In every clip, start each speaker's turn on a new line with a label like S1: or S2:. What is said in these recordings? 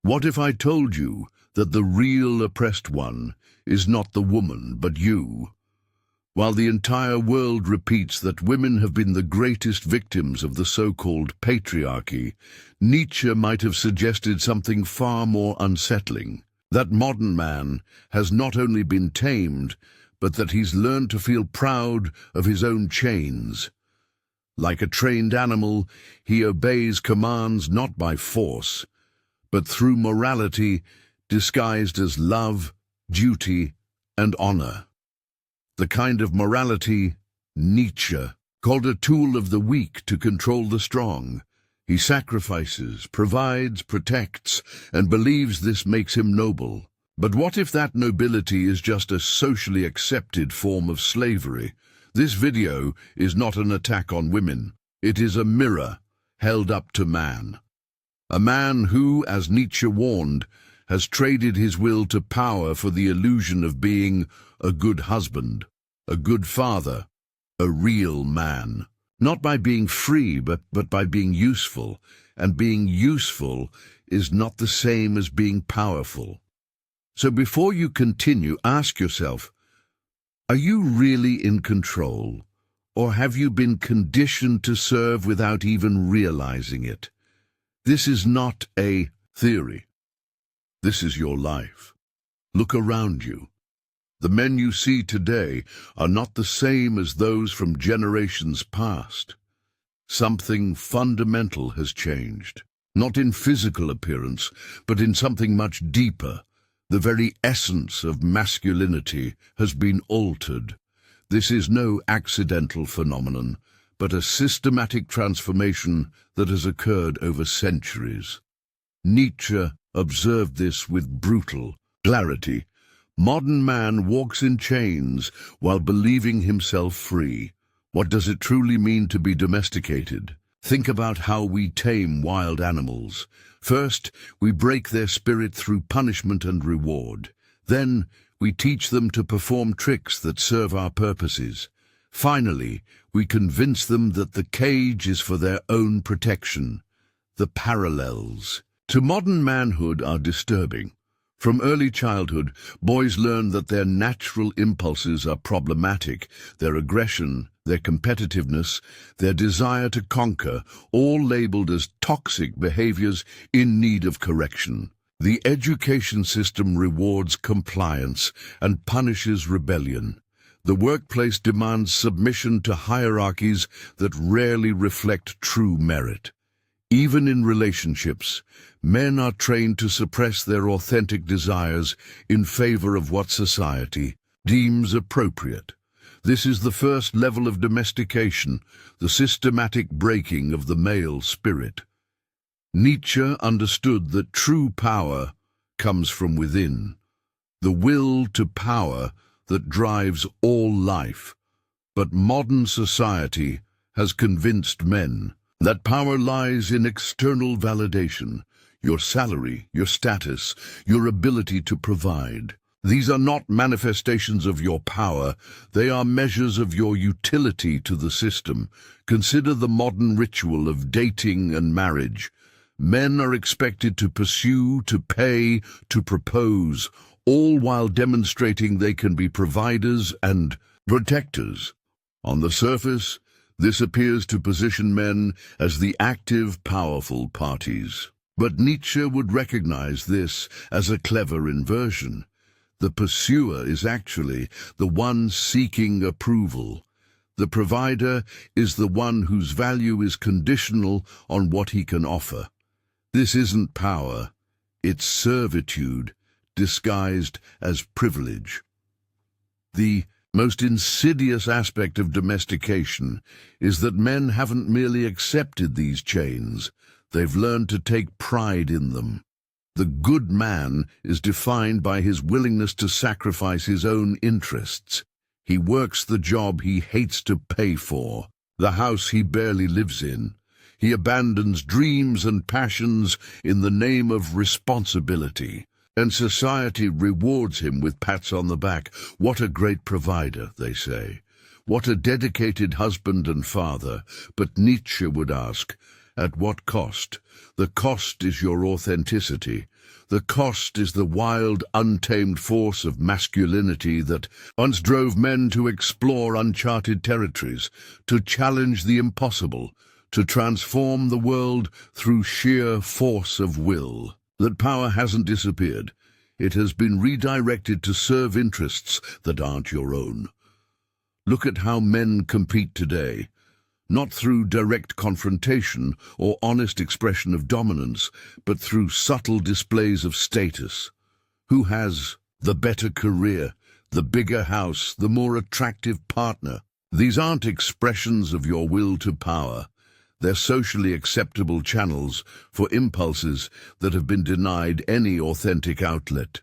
S1: What if I told you that the real oppressed one is not the woman, but you? While the entire world repeats that women have been the greatest victims of the so-called patriarchy, Nietzsche might have suggested something far more unsettling. That modern man has not only been tamed, but that he's learned to feel proud of his own chains. Like a trained animal, he obeys commands not by force, but through morality disguised as love, duty, and honor. The kind of morality Nietzsche called a tool of the weak to control the strong. He sacrifices, provides, protects, and believes this makes him noble. But what if that nobility is just a socially accepted form of slavery? This video is not an attack on women. It is a mirror held up to man. A man who, as Nietzsche warned, has traded his will to power for the illusion of being a good husband, a good father, a real man. Not by being free, but by being useful. And being useful is not the same as being powerful. So before you continue, ask yourself, are you really in control? Or have you been conditioned to serve without even realizing it? This is not a theory. This is your life. Look around you. The men you see today are not the same as those from generations past. Something fundamental has changed, not in physical appearance, but in something much deeper. The very essence of masculinity has been altered. This is no accidental phenomenon, but a systematic transformation that has occurred over centuries. Nietzsche observed this with brutal clarity. Modern man walks in chains while believing himself free. What does it truly mean to be domesticated? Think about how we tame wild animals. First, we break their spirit through punishment and reward. Then, we teach them to perform tricks that serve our purposes. Finally, we convince them that the cage is for their own protection. The parallels to modern manhood are disturbing. From early childhood, boys learn that their natural impulses are problematic, their aggression, their competitiveness, their desire to conquer, all labeled as toxic behaviors in need of correction. The education system rewards compliance and punishes rebellion. The workplace demands submission to hierarchies that rarely reflect true merit. Even in relationships, men are trained to suppress their authentic desires in favor of what society deems appropriate. This is the first level of domestication, the systematic breaking of the male spirit. Nietzsche understood that true power comes from within, the will to power that drives all life. But modern society has convinced men that power lies in external validation, your salary, your status, your ability to provide. These are not manifestations of your power, they are measures of your utility to the system. Consider the modern ritual of dating and marriage. Men are expected to pursue, to pay, to propose, all while demonstrating they can be providers and protectors. On the surface, this appears to position men as the active, powerful parties. But Nietzsche would recognize this as a clever inversion. The pursuer is actually the one seeking approval. The provider is the one whose value is conditional on what he can offer. This isn't power, it's servitude, disguised as privilege. The most insidious aspect of domestication is that men haven't merely accepted these chains, they've learned to take pride in them. The good man is defined by his willingness to sacrifice his own interests. He works the job he hates to pay for, the house he barely lives in. He abandons dreams and passions in the name of responsibility. And society rewards him with pats on the back. What a great provider, they say. What a dedicated husband and father. But Nietzsche would ask, At what cost? The cost is your authenticity. The cost is the wild, untamed force of masculinity that once drove men to explore uncharted territories, to challenge the impossible, to transform the world through sheer force of will. That power hasn't disappeared. It has been redirected to serve interests that aren't your own. Look at how men compete today. Not through direct confrontation or honest expression of dominance, but through subtle displays of status. Who has the better career, the bigger house, the more attractive partner? These aren't expressions of your will to power. They're socially acceptable channels for impulses that have been denied any authentic outlet.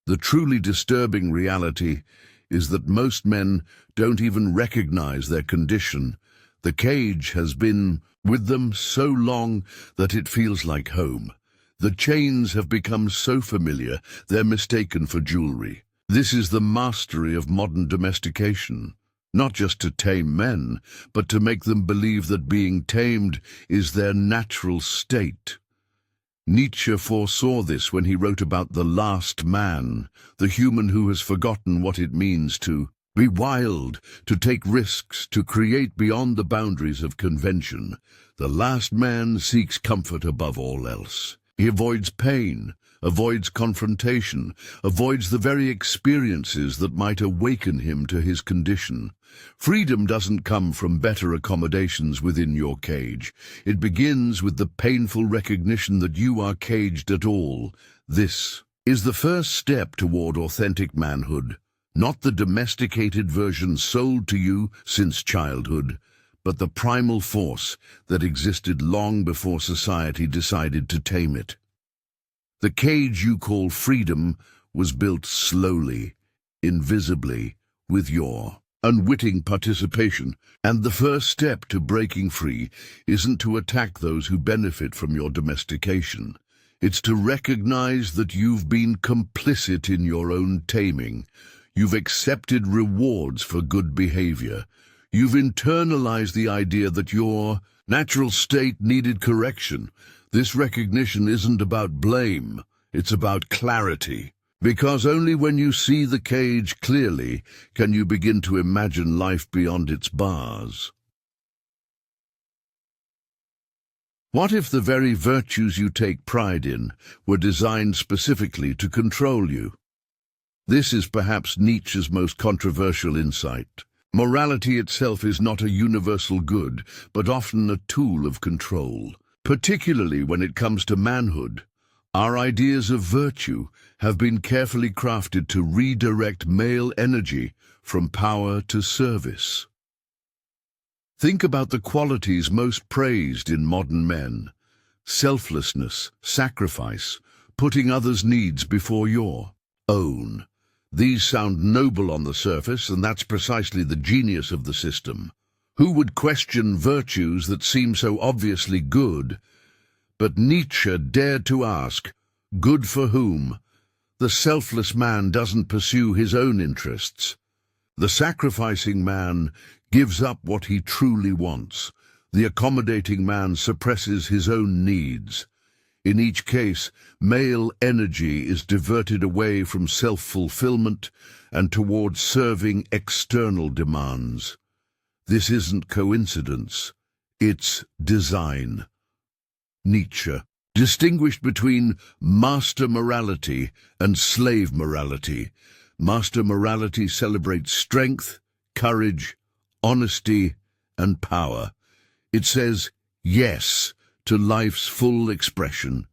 S1: The truly disturbing reality is that most men don't even recognize their condition. The cage has been with them so long that it feels like home. The chains have become so familiar, they're mistaken for jewelry. This is the mastery of modern domestication. Not just to tame men, but to make them believe that being tamed is their natural state. Nietzsche foresaw this when he wrote about the last man, the human who has forgotten what it means to be wild, to take risks, to create beyond the boundaries of convention. The last man seeks comfort above all else. He avoids pain, avoids confrontation, avoids the very experiences that might awaken him to his condition. Freedom doesn't come from better accommodations within your cage. It begins with the painful recognition that you are caged at all. This is the first step toward authentic manhood. Not the domesticated version sold to you since childhood, but the primal force that existed long before society decided to tame it. The cage you call freedom was built slowly, invisibly, with your unwitting participation, and the first step to breaking free isn't to attack those who benefit from your domestication. It's to recognize that you've been complicit in your own taming. You've accepted rewards for good behavior. You've internalized the idea that your natural state needed correction. This recognition isn't about blame, it's about clarity. Because only when you see the cage clearly can you begin to imagine life beyond its bars. What if the very virtues you take pride in were designed specifically to control you? This is perhaps Nietzsche's most controversial insight. Morality itself is not a universal good, but often a tool of control. Particularly when it comes to manhood, our ideas of virtue have been carefully crafted to redirect male energy from power to service. Think about the qualities most praised in modern men: selflessness, sacrifice, putting others' needs before your own. These sound noble on the surface, and that's precisely the genius of the system. Who would question virtues that seem so obviously good? But Nietzsche dared to ask, good for whom? The selfless man doesn't pursue his own interests. The sacrificing man gives up what he truly wants. The accommodating man suppresses his own needs. In each case, male energy is diverted away from self-fulfillment and towards serving external demands. This isn't coincidence, it's design. Nietzsche distinguished between master morality and slave morality. Master morality celebrates strength, courage, honesty, and power. It says yes to life's full expression.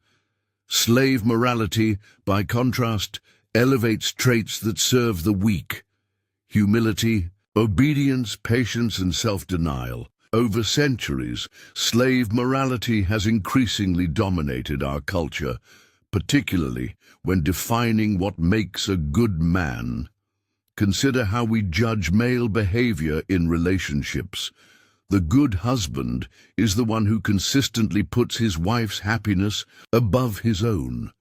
S1: Slave morality, by contrast, elevates traits that serve the weak: humility, obedience, patience, and self-denial. Over centuries, slave morality has increasingly dominated our culture, particularly when defining what makes a good man. Consider how we judge male behavior in relationships. The good husband is the one who consistently puts his wife's happiness above his own.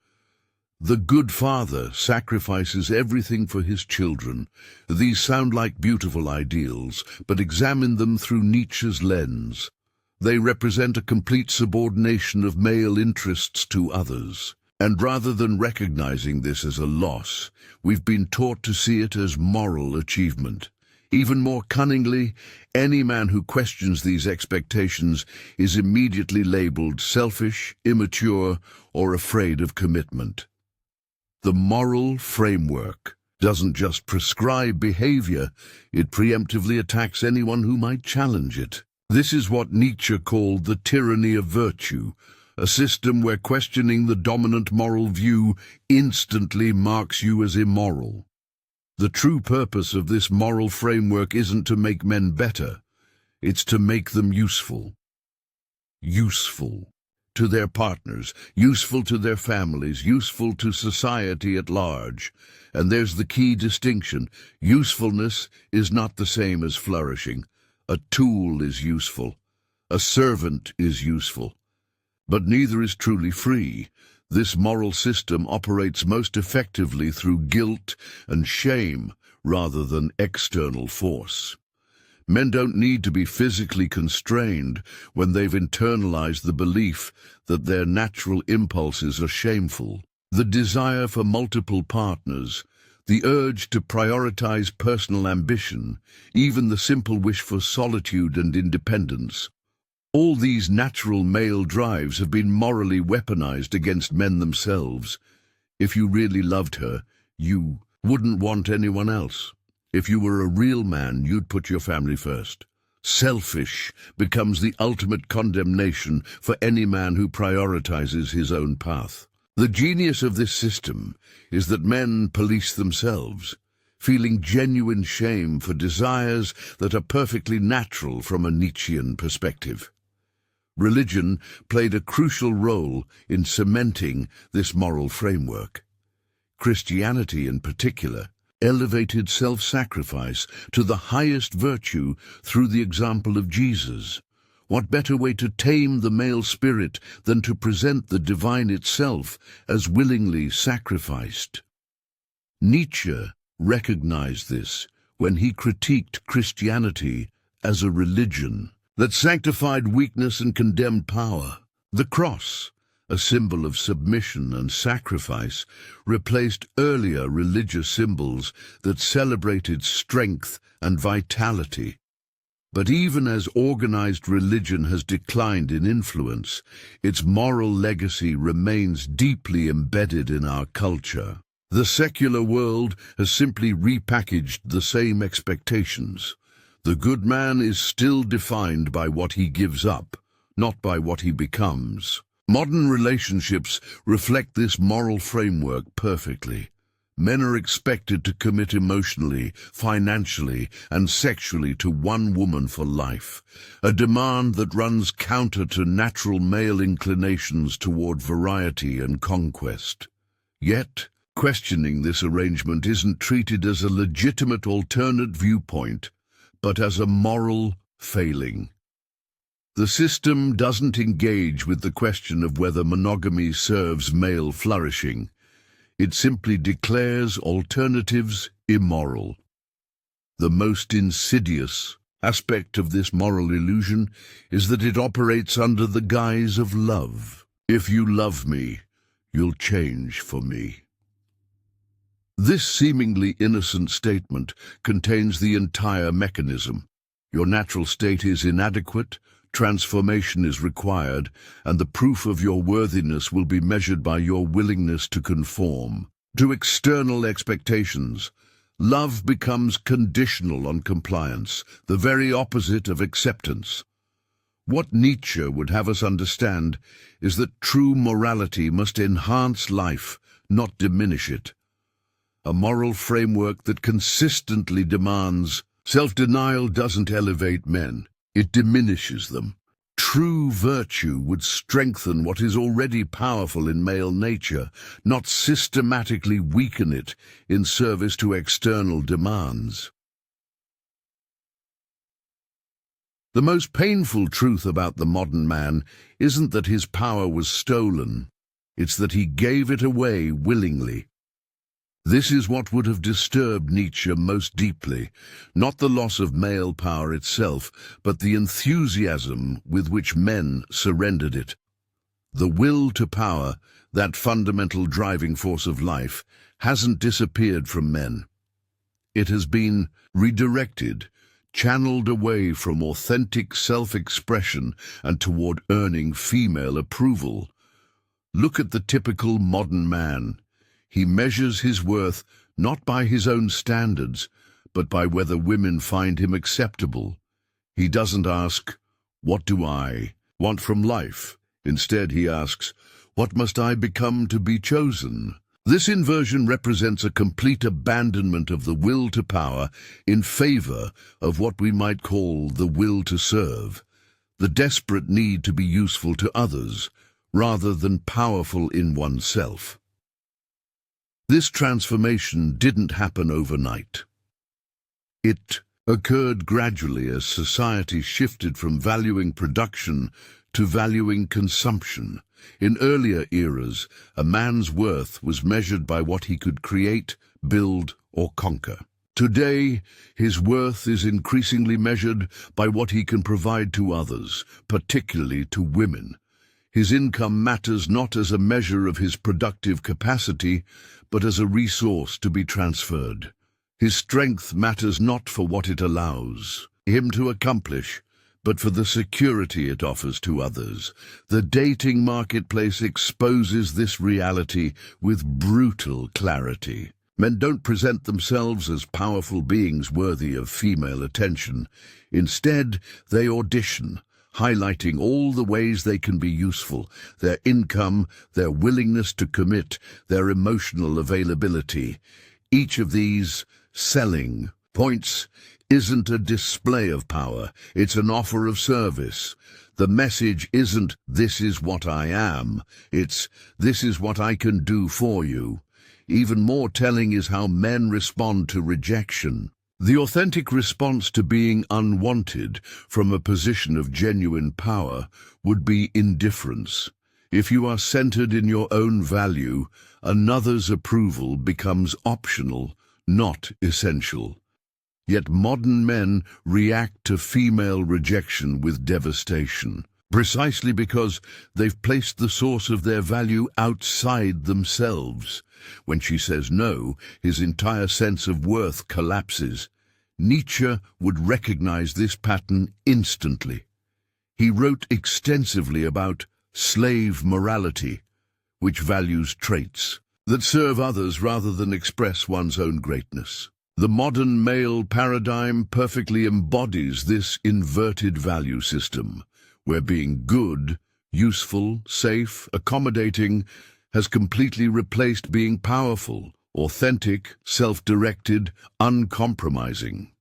S1: The good father sacrifices everything for his children. These sound like beautiful ideals, but examine them through Nietzsche's lens. They represent a complete subordination of male interests to others. And rather than recognizing this as a loss, we've been taught to see it as moral achievement. Even more cunningly, any man who questions these expectations is immediately labeled selfish, immature, or afraid of commitment. The moral framework doesn't just prescribe behavior, it preemptively attacks anyone who might challenge it. This is what Nietzsche called the tyranny of virtue, a system where questioning the dominant moral view instantly marks you as immoral. The true purpose of this moral framework isn't to make men better, it's to make them useful. Useful to their partners, useful to their families, useful to society at large. And there's the key distinction. Usefulness is not the same as flourishing. A tool is useful. A servant is useful. But neither is truly free. This moral system operates most effectively through guilt and shame rather than external force. Men don't need to be physically constrained when they've internalized the belief that their natural impulses are shameful. The desire for multiple partners, the urge to prioritize personal ambition, even the simple wish for solitude and independence. All these natural male drives have been morally weaponized against men themselves. If you really loved her, you wouldn't want anyone else. If you were a real man, you'd put your family first. Selfish becomes the ultimate condemnation for any man who prioritizes his own path. The genius of this system is that men police themselves, feeling genuine shame for desires that are perfectly natural from a Nietzschean perspective. Religion played a crucial role in cementing this moral framework. Christianity, in particular, elevated self-sacrifice to the highest virtue through the example of Jesus. What better way to tame the male spirit than to present the divine itself as willingly sacrificed? Nietzsche recognized this when he critiqued Christianity as a religion that sanctified weakness and condemned power. The cross, a symbol of submission and sacrifice, replaced earlier religious symbols that celebrated strength and vitality. But even as organized religion has declined in influence, its moral legacy remains deeply embedded in our culture. The secular world has simply repackaged the same expectations. The good man is still defined by what he gives up, not by what he becomes. Modern relationships reflect this moral framework perfectly. Men are expected to commit emotionally, financially, and sexually to one woman for life, a demand that runs counter to natural male inclinations toward variety and conquest. Yet, questioning this arrangement isn't treated as a legitimate alternate viewpoint, but as a moral failing. The system doesn't engage with the question of whether monogamy serves male flourishing. It simply declares alternatives immoral. The most insidious aspect of this moral illusion is that it operates under the guise of love. If you love me, you'll change for me. This seemingly innocent statement contains the entire mechanism. Your natural state is inadequate, transformation is required, and the proof of your worthiness will be measured by your willingness to conform to external expectations. Love becomes conditional on compliance, the very opposite of acceptance. What Nietzsche would have us understand is that true morality must enhance life, not diminish it. A moral framework that consistently demands self-denial doesn't elevate men. It diminishes them. True virtue would strengthen what is already powerful in male nature, not systematically weaken it in service to external demands. The most painful truth about the modern man isn't that his power was stolen, it's that he gave it away willingly. This is what would have disturbed Nietzsche most deeply, not the loss of male power itself, but the enthusiasm with which men surrendered it. The will to power, that fundamental driving force of life, hasn't disappeared from men. It has been redirected, channeled away from authentic self-expression and toward earning female approval. Look at the typical modern man. He measures his worth not by his own standards, but by whether women find him acceptable. He doesn't ask, "What do I want from life?" Instead, he asks, "What must I become to be chosen?" This inversion represents a complete abandonment of the will to power in favor of what we might call the will to serve, the desperate need to be useful to others, rather than powerful in oneself. This transformation didn't happen overnight. It occurred gradually as society shifted from valuing production to valuing consumption. In earlier eras, a man's worth was measured by what he could create, build, or conquer. Today, his worth is increasingly measured by what he can provide to others, particularly to women. His income matters not as a measure of his productive capacity, but as a resource to be transferred. His strength matters not for what it allows him to accomplish, but for the security it offers to others. The dating marketplace exposes this reality with brutal clarity. Men don't present themselves as powerful beings worthy of female attention. Instead, they audition, highlighting all the ways they can be useful: their income, their willingness to commit, their emotional availability. Each of these selling points isn't a display of power, it's an offer of service. The message isn't, "This is what I am," it's, "This is what I can do for you." Even more telling is how men respond to rejection. The authentic response to being unwanted from a position of genuine power would be indifference. If you are centered in your own value, another's approval becomes optional, not essential. Yet modern men react to female rejection with devastation, precisely because they've placed the source of their value outside themselves. When she says no, his entire sense of worth collapses. Nietzsche would recognize this pattern instantly. He wrote extensively about slave morality, which values traits that serve others rather than express one's own greatness. The modern male paradigm perfectly embodies this inverted value system, where being good, useful, safe, accommodating has completely replaced being powerful, authentic, self-directed, uncompromising.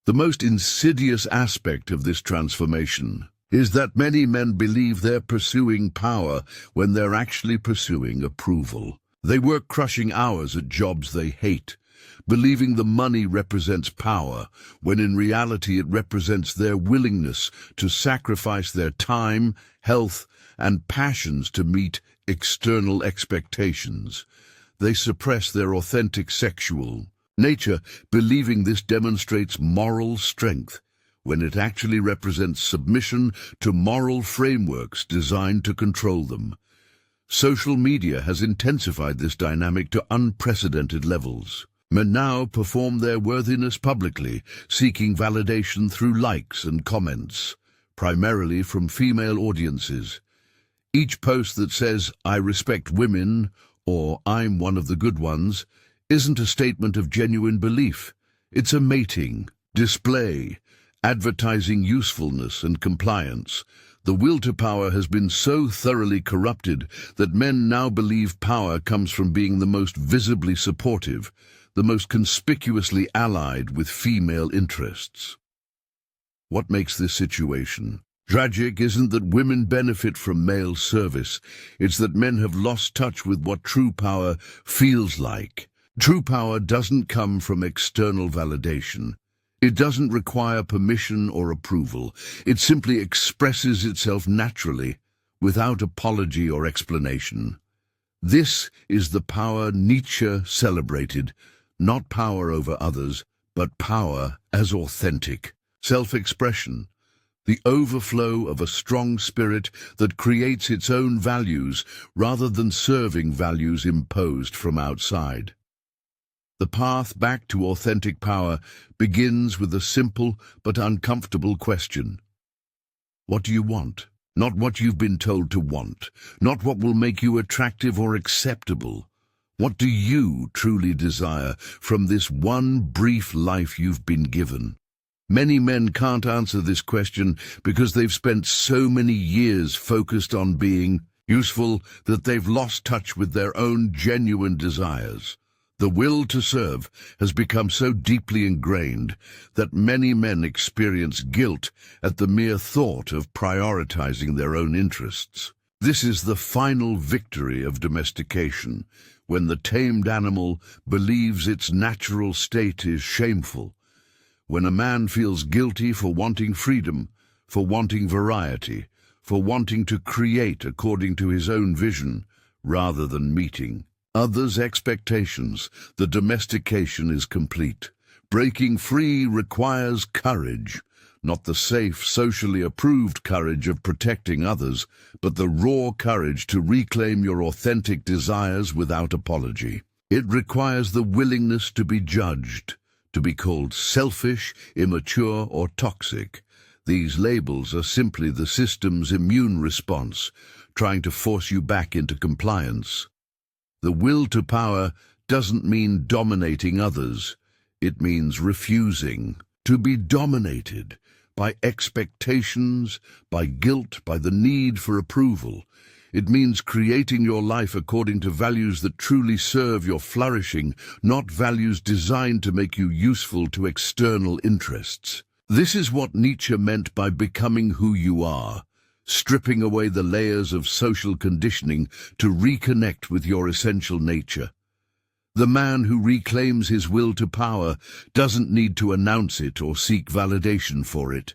S1: The most insidious aspect of this transformation is that many men believe they're pursuing power when they're actually pursuing approval. They work crushing hours at jobs they hate, believing the money represents power, when in reality it represents their willingness to sacrifice their time, health, and passions to meet external expectations. They suppress their authentic sexual nature, believing this demonstrates moral strength, when it actually represents submission to moral frameworks designed to control them. Social media has intensified this dynamic to unprecedented levels. Men now perform their worthiness publicly, seeking validation through likes and comments, primarily from female audiences. Each post that says, "I respect women," or "I'm one of the good ones," isn't a statement of genuine belief. It's a mating, display, advertising usefulness and compliance. The will to power has been so thoroughly corrupted that men now believe power comes from being the most visibly supportive, the most conspicuously allied with female interests. What makes this situation tragic isn't that women benefit from male service, it's that men have lost touch with what true power feels like. True power doesn't come from external validation. It doesn't require permission or approval. It simply expresses itself naturally, without apology or explanation. This is the power Nietzsche celebrated, not power over others, but power as authentic self-expression, the overflow of a strong spirit that creates its own values rather than serving values imposed from outside. The path back to authentic power begins with a simple but uncomfortable question. What do you want? Not what you've been told to want, not what will make you attractive or acceptable. What do you truly desire from this one brief life you've been given? Many men can't answer this question because they've spent so many years focused on being useful that they've lost touch with their own genuine desires. The will to serve has become so deeply ingrained that many men experience guilt at the mere thought of prioritizing their own interests. This is the final victory of domestication, when the tamed animal believes its natural state is shameful. When a man feels guilty for wanting freedom, for wanting variety, for wanting to create according to his own vision, rather than meeting others' expectations, the domestication is complete. Breaking free requires courage, not the safe, socially approved courage of protecting others, but the raw courage to reclaim your authentic desires without apology. It requires the willingness to be judged, to be called selfish, immature, or toxic. These labels are simply the system's immune response, trying to force you back into compliance. The will to power doesn't mean dominating others. It means refusing to be dominated by expectations, by guilt, by the need for approval. It means creating your life according to values that truly serve your flourishing, not values designed to make you useful to external interests. This is what Nietzsche meant by becoming who you are, stripping away the layers of social conditioning to reconnect with your essential nature. The man who reclaims his will to power doesn't need to announce it or seek validation for it.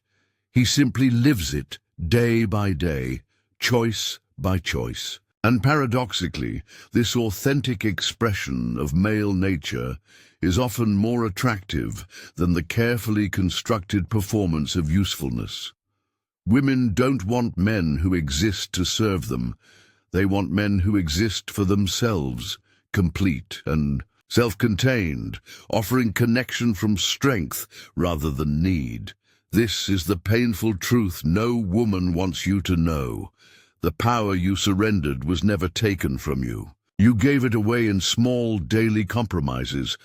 S1: He simply lives it day by day, choice by choice. And paradoxically, this authentic expression of male nature is often more attractive than the carefully constructed performance of usefulness. Women don't want men who exist to serve them. They want men who exist for themselves, complete and self-contained, offering connection from strength rather than need. This is the painful truth no woman wants you to know. The power you surrendered was never taken from you. You gave it away in small daily compromises,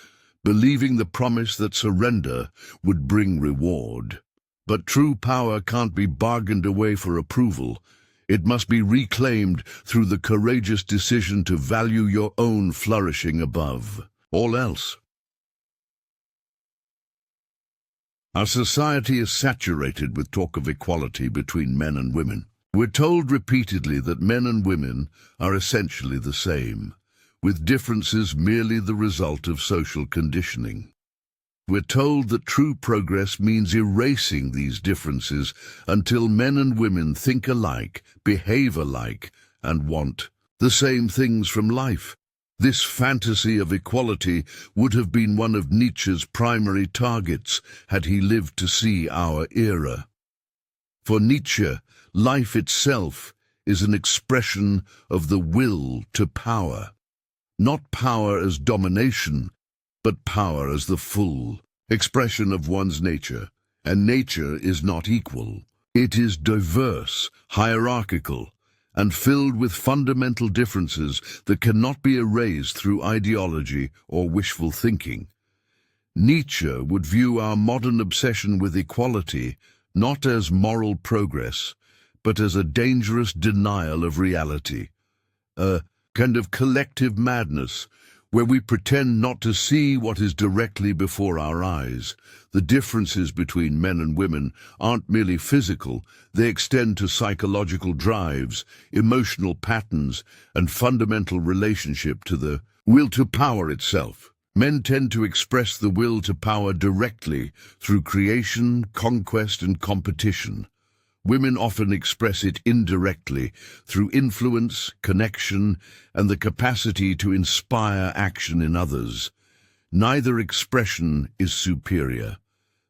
S1: believing the promise that surrender would bring reward. But true power can't be bargained away for approval. It must be reclaimed through the courageous decision to value your own flourishing above all else. Our society is saturated with talk of equality between men and women. We're told repeatedly that men and women are essentially the same, with differences merely the result of social conditioning. We're told that true progress means erasing these differences until men and women think alike, behave alike, and want the same things from life. This fantasy of equality would have been one of Nietzsche's primary targets had he lived to see our era. For Nietzsche, life itself is an expression of the will to power. Not power as domination, but power as the full expression of one's nature. And nature is not equal. It is diverse, hierarchical, and filled with fundamental differences that cannot be erased through ideology or wishful thinking. Nietzsche would view our modern obsession with equality not as moral progress, but as a dangerous denial of reality, a kind of collective madness where we pretend not to see what is directly before our eyes. The differences between men and women aren't merely physical, they extend to psychological drives, emotional patterns, and fundamental relationship to the will to power itself. Men tend to express the will to power directly through creation, conquest, and competition, Women often express it indirectly through influence, connection, and the capacity to inspire action in others. Neither expression is superior.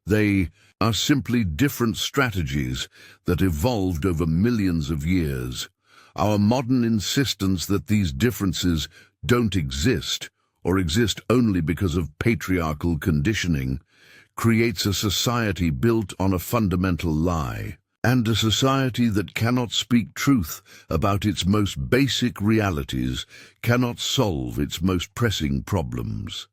S1: They are simply different strategies that evolved over millions of years. Our modern insistence that these differences don't exist, or exist only because of patriarchal conditioning, creates a society built on a fundamental lie, and a society that cannot speak truth about its most basic realities, cannot solve its most pressing problems.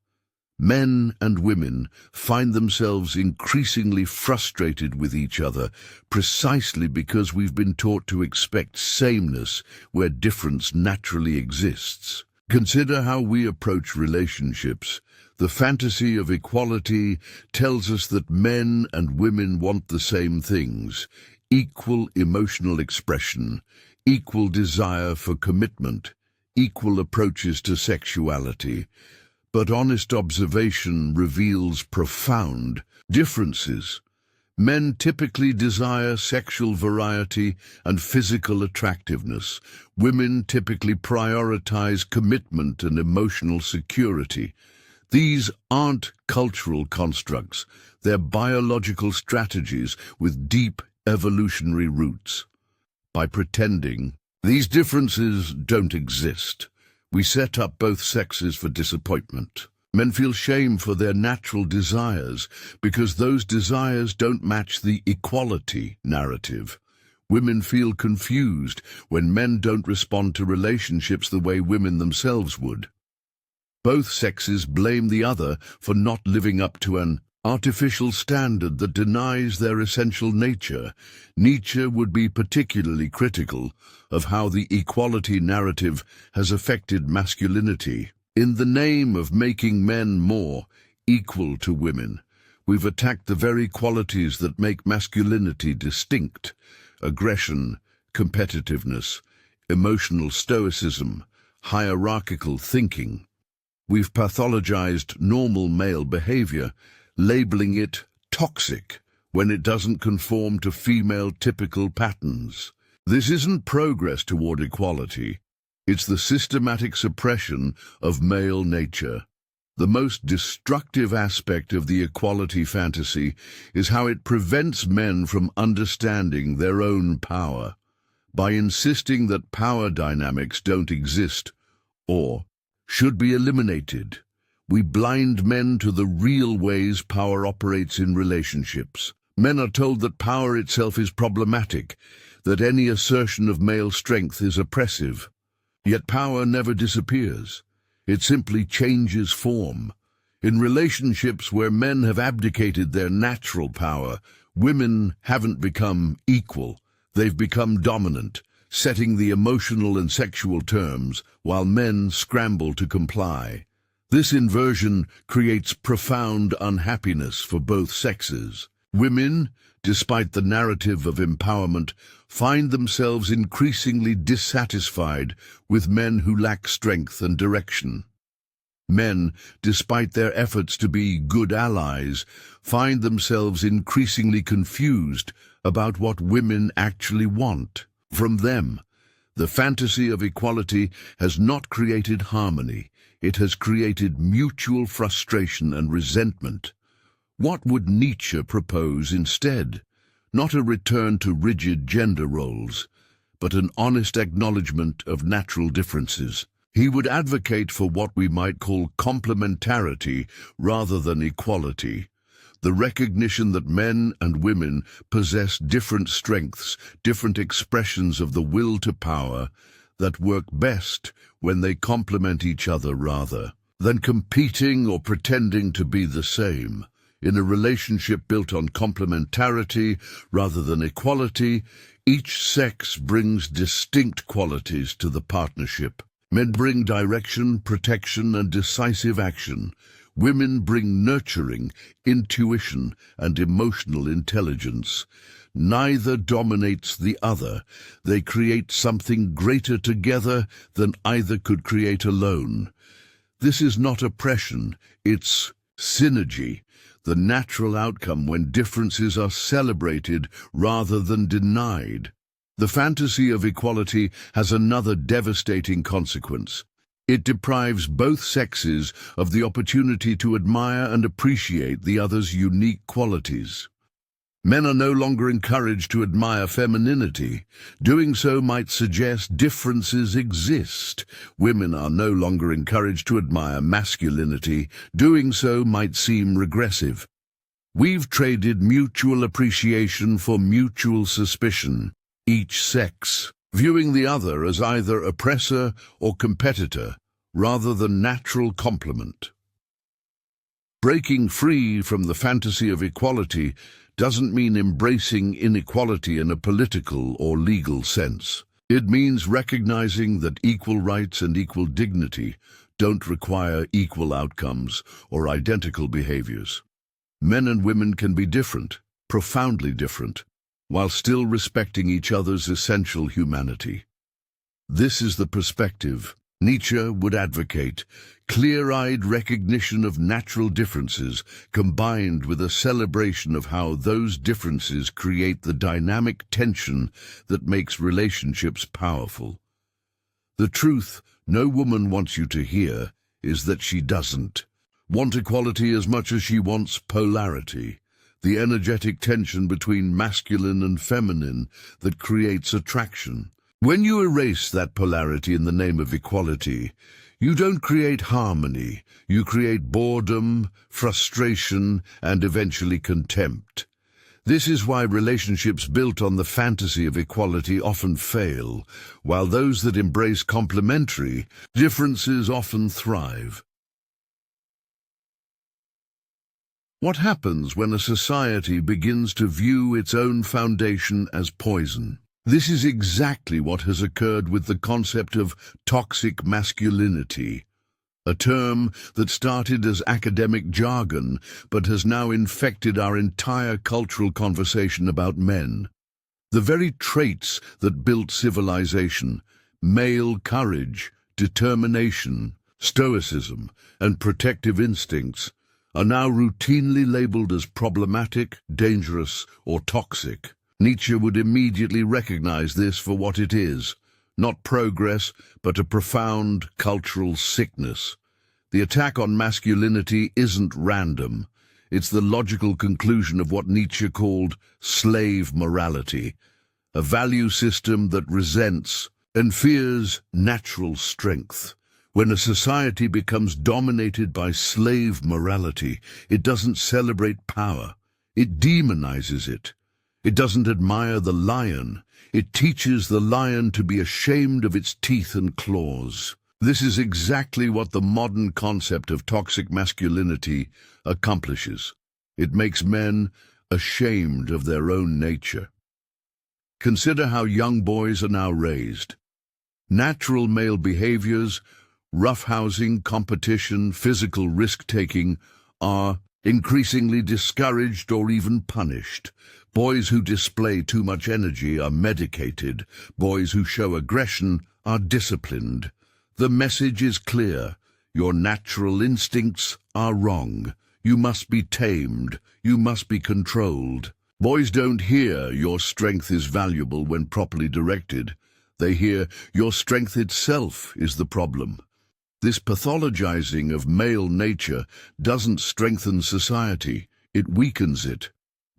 S1: Men and women find themselves increasingly frustrated with each other precisely because we've been taught to expect sameness where difference naturally exists. Consider how we approach relationships. The fantasy of equality tells us that men and women want the same things: equal emotional expression, equal desire for commitment, equal approaches to sexuality. But honest observation reveals profound differences. Men typically desire sexual variety and physical attractiveness. Women typically prioritize commitment and emotional security. These aren't cultural constructs. They're biological strategies with deep evolutionary roots. By pretending these differences don't exist, we set up both sexes for disappointment. Men feel shame for their natural desires because those desires don't match the equality narrative. Women feel confused when men don't respond to relationships the way women themselves would. Both sexes blame the other for not living up to an artificial standard that denies their essential nature. Nietzsche would be particularly critical of how the equality narrative has affected masculinity. In the name of making men more equal to women, we've attacked the very qualities that make masculinity distinct: aggression, competitiveness, emotional stoicism, hierarchical thinking. We've pathologized normal male behavior, labeling it toxic when it doesn't conform to female typical patterns. This isn't progress toward equality. It's the systematic suppression of male nature. The most destructive aspect of the equality fantasy is how it prevents men from understanding their own power. By insisting that power dynamics don't exist or should be eliminated, we blind men to the real ways power operates in relationships. Men are told that power itself is problematic, that any assertion of male strength is oppressive. Yet power never disappears. It simply changes form. In relationships where men have abdicated their natural power, women haven't become equal. They've become dominant, setting the emotional and sexual terms, while men scramble to comply. This inversion creates profound unhappiness for both sexes. Women, despite the narrative of empowerment, find themselves increasingly dissatisfied with men who lack strength and direction. Men, despite their efforts to be good allies, find themselves increasingly confused about what women actually want from them. The fantasy of equality has not created harmony. It has created mutual frustration and resentment. What would Nietzsche propose instead? Not a return to rigid gender roles, but an honest acknowledgement of natural differences. He would advocate for what we might call complementarity rather than equality. The recognition that men and women possess different strengths, different expressions of the will to power, that work best when they complement each other rather than competing or pretending to be the same. In a relationship built on complementarity rather than equality, each sex brings distinct qualities to the partnership. Men bring direction, protection, and decisive action. Women bring nurturing, intuition, and emotional intelligence. Neither dominates the other. They create something greater together than either could create alone. This is not oppression, it's synergy. the natural outcome when differences are celebrated rather than denied. The fantasy of equality has another devastating consequence. It deprives both sexes of the opportunity to admire and appreciate the other's unique qualities. Men are no longer encouraged to admire femininity. Doing so might suggest differences exist. Women are no longer encouraged to admire masculinity. Doing so might seem regressive. We've traded mutual appreciation for mutual suspicion, each sex viewing the other as either oppressor or competitor, rather than natural complement. Breaking free from the fantasy of equality doesn't mean embracing inequality in a political or legal sense. It means recognizing that equal rights and equal dignity don't require equal outcomes or identical behaviors. Men and women can be different, profoundly different, while still respecting each other's essential humanity. This is the perspective Nietzsche would advocate: clear-eyed recognition of natural differences combined with a celebration of how those differences create the dynamic tension that makes relationships powerful. The truth no woman wants you to hear is that she doesn't want equality as much as she wants polarity, the energetic tension between masculine and feminine that creates attraction. When you erase that polarity in the name of equality, you don't create harmony, you create boredom, frustration, and eventually contempt. This is why relationships built on the fantasy of equality often fail, while those that embrace complementary differences often thrive. What happens when a society begins to view its own foundation as poison? This is exactly what has occurred with the concept of toxic masculinity, a term that started as academic jargon but has now infected our entire cultural conversation about men. The very traits that built civilization, male courage, determination, stoicism, and protective instincts, are now routinely labeled as problematic, dangerous, or toxic. Nietzsche would immediately recognize this for what it is, not progress, but a profound cultural sickness. The attack on masculinity isn't random. It's the logical conclusion of what Nietzsche called slave morality, a value system that resents and fears natural strength. When a society becomes dominated by slave morality, it doesn't celebrate power. It demonizes it. It doesn't admire the lion. It teaches the lion to be ashamed of its teeth and claws. This is exactly what the modern concept of toxic masculinity accomplishes. It makes men ashamed of their own nature. Consider how young boys are now raised. Natural male behaviors, roughhousing, competition, physical risk-taking are increasingly discouraged or even punished. Boys who display too much energy are medicated. Boys who show aggression are disciplined. The message is clear. Your natural instincts are wrong. You must be tamed. You must be controlled. Boys don't hear your strength is valuable when properly directed. They hear your strength itself is the problem. This pathologizing of male nature doesn't strengthen society. It weakens it.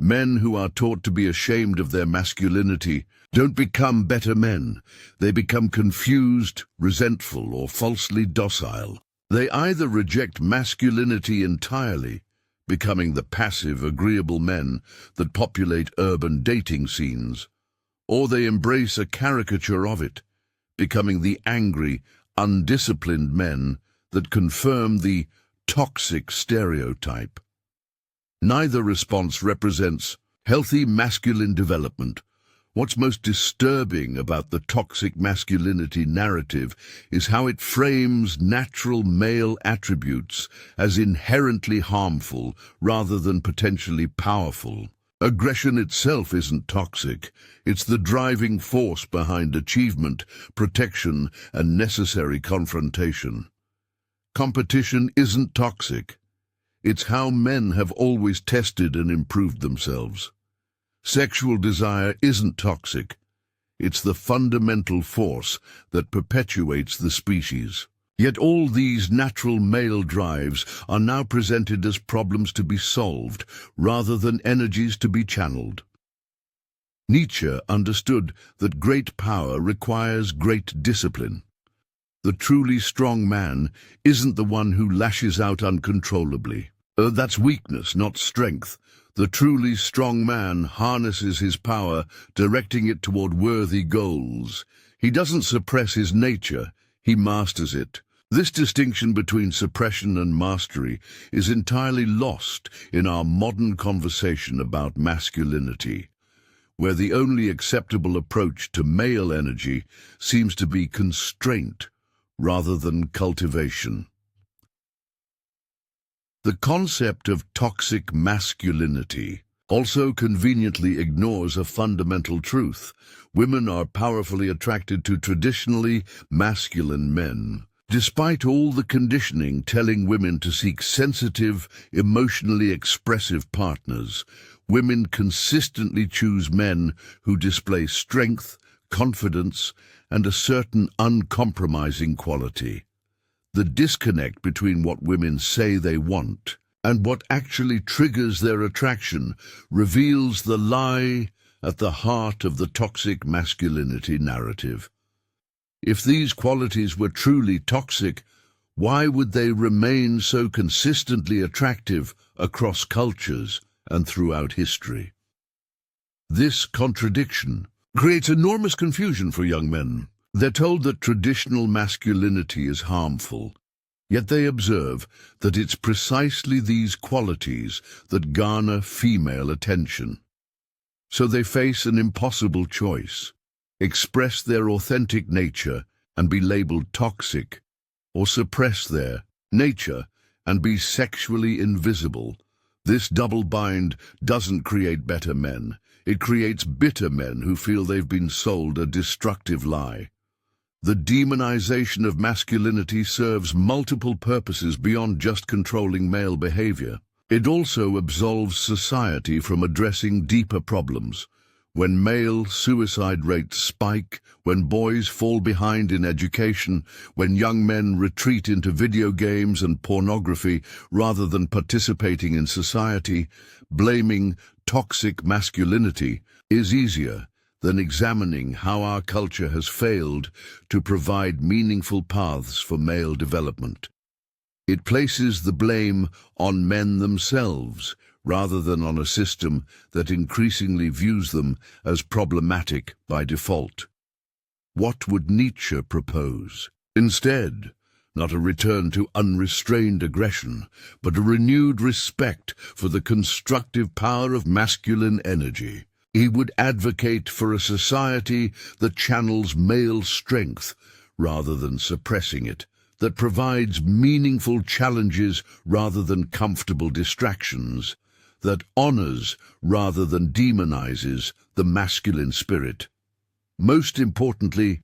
S1: Men who are taught to be ashamed of their masculinity don't become better men. They become confused, resentful, or falsely docile. They either reject masculinity entirely, becoming the passive, agreeable men that populate urban dating scenes, or they embrace a caricature of it, becoming the angry, undisciplined men that confirm the toxic stereotype. Neither response represents healthy masculine development. What's most disturbing about the toxic masculinity narrative is how it frames natural male attributes as inherently harmful rather than potentially powerful. Aggression itself isn't toxic. It's the driving force behind achievement, protection, and necessary confrontation. Competition isn't toxic. It's how men have always tested and improved themselves. Sexual desire isn't toxic. It's the fundamental force that perpetuates the species. Yet all these natural male drives are now presented as problems to be solved rather than energies to be channeled. Nietzsche understood that great power requires great discipline. The truly strong man isn't the one who lashes out uncontrollably. That's weakness, not strength. The truly strong man harnesses his power, directing it toward worthy goals. He doesn't suppress his nature, he masters it. This distinction between suppression and mastery is entirely lost in our modern conversation about masculinity, where the only acceptable approach to male energy seems to be constraint rather than cultivation. The concept of toxic masculinity also conveniently ignores a fundamental truth. Women are powerfully attracted to traditionally masculine men. Despite all the conditioning telling women to seek sensitive, emotionally expressive partners, women consistently choose men who display strength, confidence, and a certain uncompromising quality. The disconnect between what women say they want and what actually triggers their attraction reveals the lie at the heart of the toxic masculinity narrative. If these qualities were truly toxic, why would they remain so consistently attractive across cultures and throughout history? This contradiction creates enormous confusion for young men. They're told that traditional masculinity is harmful, yet they observe that it's precisely these qualities that garner female attention. So they face an impossible choice: express their authentic nature and be labeled toxic, or suppress their nature and be sexually invisible. This double bind doesn't create better men. It creates bitter men who feel they've been sold a destructive lie. The demonization of masculinity serves multiple purposes beyond just controlling male behavior. It also absolves society from addressing deeper problems. When male suicide rates spike, when boys fall behind in education, when young men retreat into video games and pornography rather than participating in society, blaming toxic masculinity is easier than examining how our culture has failed to provide meaningful paths for male development. It places the blame on men themselves, rather than on a system that increasingly views them as problematic by default. What would Nietzsche propose? Instead, not a return to unrestrained aggression, but a renewed respect for the constructive power of masculine energy. He would advocate for a society that channels male strength rather than suppressing it, that provides meaningful challenges rather than comfortable distractions, that honors rather than demonizes the masculine spirit. Most importantly,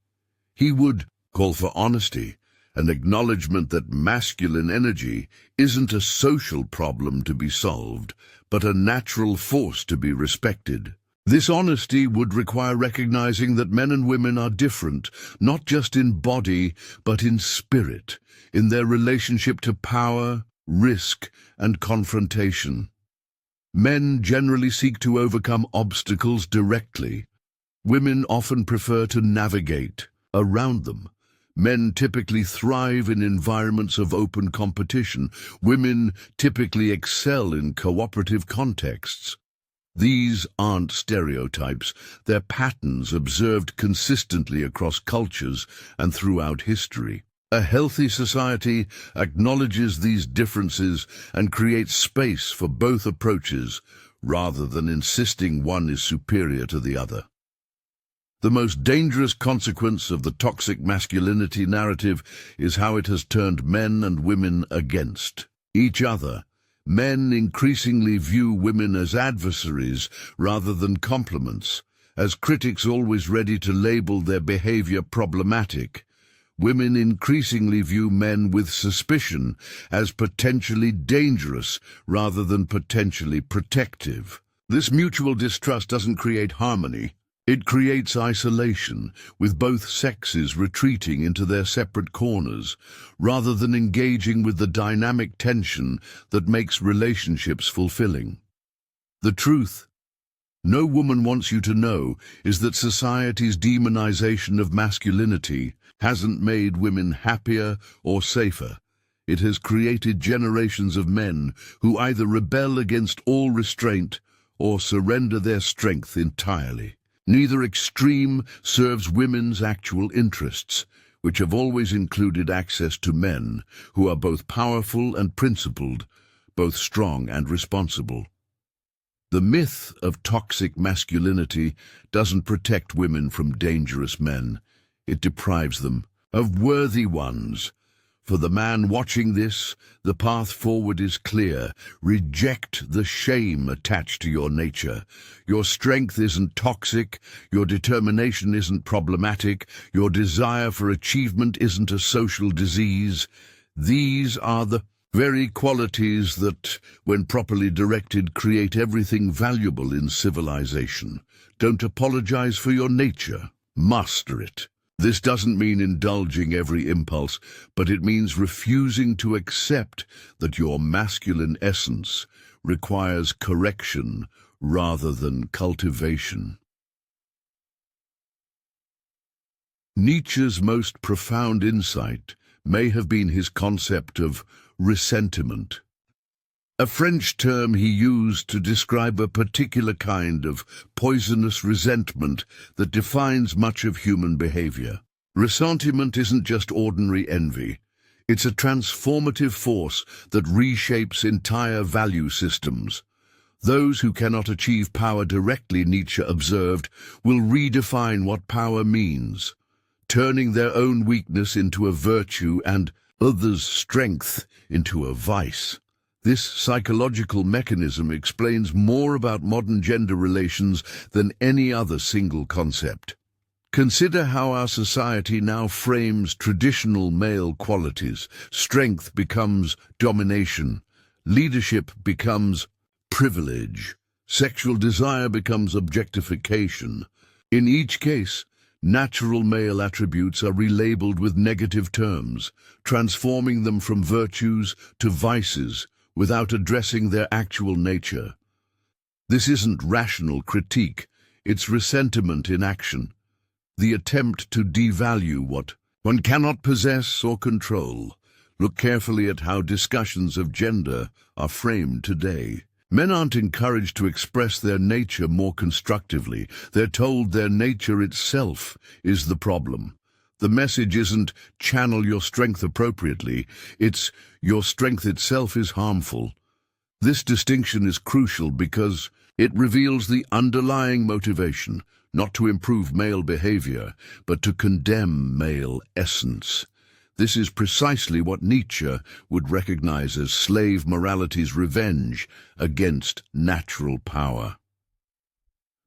S1: he would call for honesty, an acknowledgement that masculine energy isn't a social problem to be solved, but a natural force to be respected. This honesty would require recognizing that men and women are different, not just in body, but in spirit, in their relationship to power, risk, and confrontation. Men generally seek to overcome obstacles directly. Women often prefer to navigate around them. Men typically thrive in environments of open competition. Women typically excel in cooperative contexts. These aren't stereotypes, they're patterns observed consistently across cultures and throughout history. A healthy society acknowledges these differences and creates space for both approaches, rather than insisting one is superior to the other. The most dangerous consequence of the toxic masculinity narrative is how it has turned men and women against each other. Men increasingly view women as adversaries rather than complements, as critics always ready to label their behavior problematic. Women increasingly view men with suspicion as potentially dangerous rather than potentially protective. This mutual distrust doesn't create harmony. It creates isolation, with both sexes retreating into their separate corners, rather than engaging with the dynamic tension that makes relationships fulfilling. The truth no woman wants you to know is that society's demonization of masculinity hasn't made women happier or safer. It has created generations of men who either rebel against all restraint or surrender their strength entirely. Neither extreme serves women's actual interests, which have always included access to men who are both powerful and principled, both strong and responsible. The myth of toxic masculinity doesn't protect women from dangerous men. It deprives them of worthy ones. For the man watching this, the path forward is clear. Reject the shame attached to your nature. Your strength isn't toxic, your determination isn't problematic, your desire for achievement isn't a social disease. These are the very qualities that, when properly directed, create everything valuable in civilization. Don't apologize for your nature. Master it. This doesn't mean indulging every impulse, but it means refusing to accept that your masculine essence requires correction rather than cultivation. Nietzsche's most profound insight may have been his concept of ressentiment, a French term he used to describe a particular kind of poisonous resentment that defines much of human behavior. Ressentiment isn't just ordinary envy. It's a transformative force that reshapes entire value systems. Those who cannot achieve power directly, Nietzsche observed, will redefine what power means, turning their own weakness into a virtue and others' strength into a vice. This psychological mechanism explains more about modern gender relations than any other single concept. Consider how our society now frames traditional male qualities. Strength becomes domination, leadership becomes privilege, sexual desire becomes objectification. In each case, natural male attributes are relabeled with negative terms, transforming them from virtues to vices without addressing their actual nature. This isn't rational critique, it's ressentiment in action, the attempt to devalue what one cannot possess or control. Look carefully at how discussions of gender are framed today. Men aren't encouraged to express their nature more constructively. They're told their nature itself is the problem. The message isn't channel your strength appropriately, it's your strength itself is harmful. This distinction is crucial because it reveals the underlying motivation, not to improve male behavior, but to condemn male essence. This is precisely what Nietzsche would recognize as slave morality's revenge against natural power.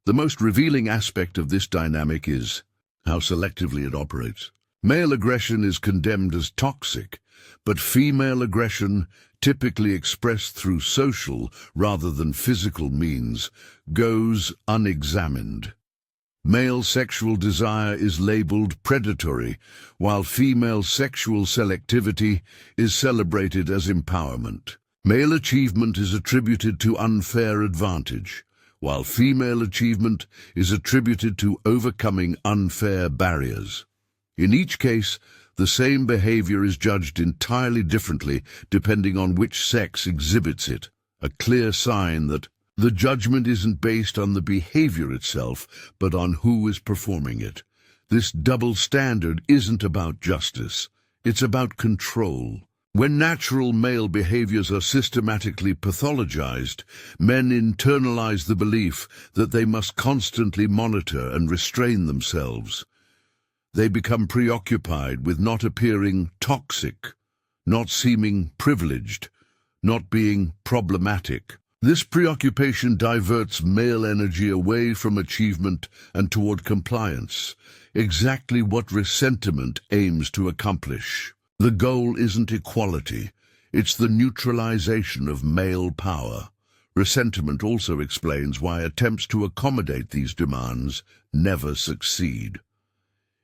S1: The most revealing aspect of this dynamic is how selectively it operates. Male aggression is condemned as toxic, but female aggression, typically expressed through social rather than physical means, goes unexamined. Male sexual desire is labeled predatory, while female sexual selectivity is celebrated as empowerment. Male achievement is attributed to unfair advantage, while female achievement is attributed to overcoming unfair barriers. In each case, the same behavior is judged entirely differently depending on which sex exhibits it, a clear sign that the judgment isn't based on the behavior itself, but on who is performing it. This double standard isn't about justice, it's about control. When natural male behaviors are systematically pathologized, men internalize the belief that they must constantly monitor and restrain themselves. They become preoccupied with not appearing toxic, not seeming privileged, not being problematic. This preoccupation diverts male energy away from achievement and toward compliance, exactly what resentment aims to accomplish. The goal isn't equality, it's the neutralization of male power. Resentment also explains why attempts to accommodate these demands never succeed.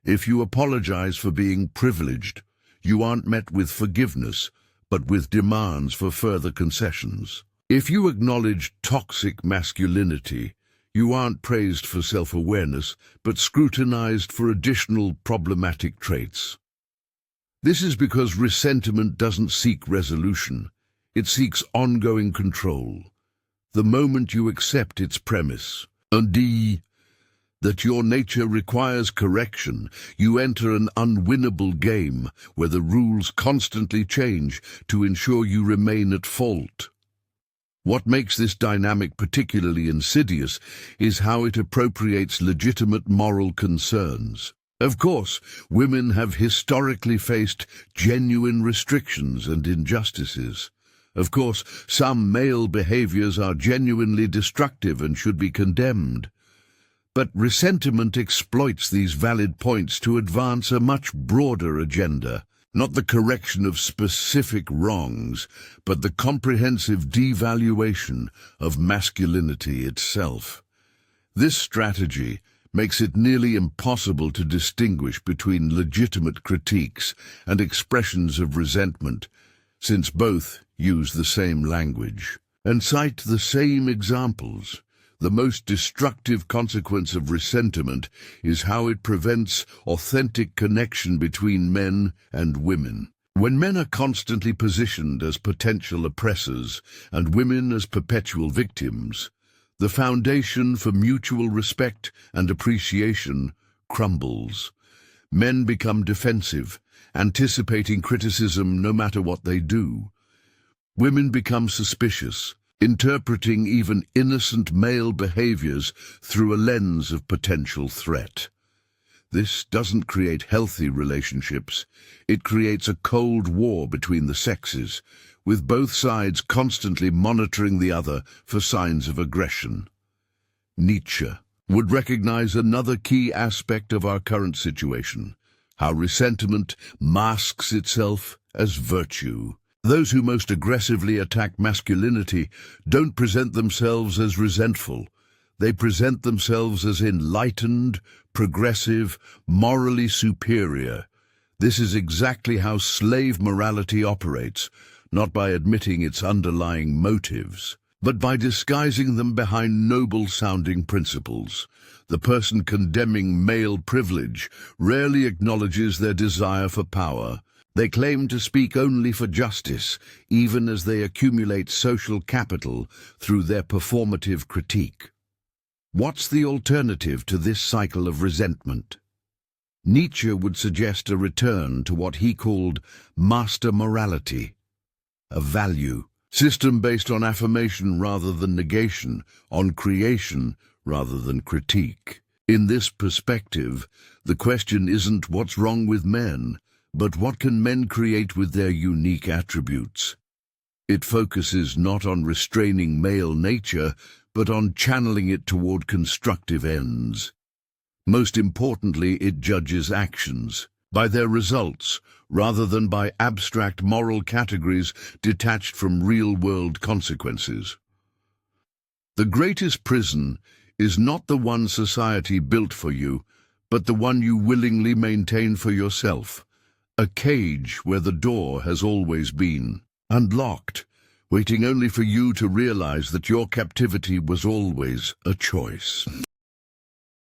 S1: If you apologize for being privileged, you aren't met with forgiveness, but with demands for further concessions. If you acknowledge toxic masculinity, you aren't praised for self-awareness, but scrutinized for additional problematic traits. This is because resentment doesn't seek resolution, it seeks ongoing control. The moment you accept its premise, that your nature requires correction, you enter an unwinnable game where the rules constantly change to ensure you remain at fault. What makes this dynamic particularly insidious is how it appropriates legitimate moral concerns. Of course, women have historically faced genuine restrictions and injustices. Of course, some male behaviors are genuinely destructive and should be condemned. But resentment exploits these valid points to advance a much broader agenda, not the correction of specific wrongs, but the comprehensive devaluation of masculinity itself. This strategy makes it nearly impossible to distinguish between legitimate critiques and expressions of resentment, since both use the same language and cite the same examples. The most destructive consequence of resentment is how it prevents authentic connection between men and women. When men are constantly positioned as potential oppressors and women as perpetual victims, the foundation for mutual respect and appreciation crumbles. Men become defensive, anticipating criticism no matter what they do. Women become suspicious, interpreting even innocent male behaviors through a lens of potential threat. This doesn't create healthy relationships. It creates a cold war between the sexes, with both sides constantly monitoring the other for signs of aggression. Nietzsche would recognize another key aspect of our current situation, how resentment masks itself as virtue. Those who most aggressively attack masculinity don't present themselves as resentful. They present themselves as enlightened, progressive, morally superior. This is exactly how slave morality operates, not by admitting its underlying motives, but by disguising them behind noble-sounding principles. The person condemning male privilege rarely acknowledges their desire for power. They claim to speak only for justice, even as they accumulate social capital through their performative critique. What's the alternative to this cycle of resentment? Nietzsche would suggest a return to what he called master morality, a value system based on affirmation rather than negation, on creation rather than critique. In this perspective, the question isn't what's wrong with men, but what can men create with their unique attributes? It focuses not on restraining male nature, but on channeling it toward constructive ends. Most importantly, it judges actions by their results, rather than by abstract moral categories detached from real-world consequences. The greatest prison is not the one society built for you, but the one you willingly maintain for yourself. A cage where the door has always been unlocked, waiting only for you to realize that your captivity was always a choice.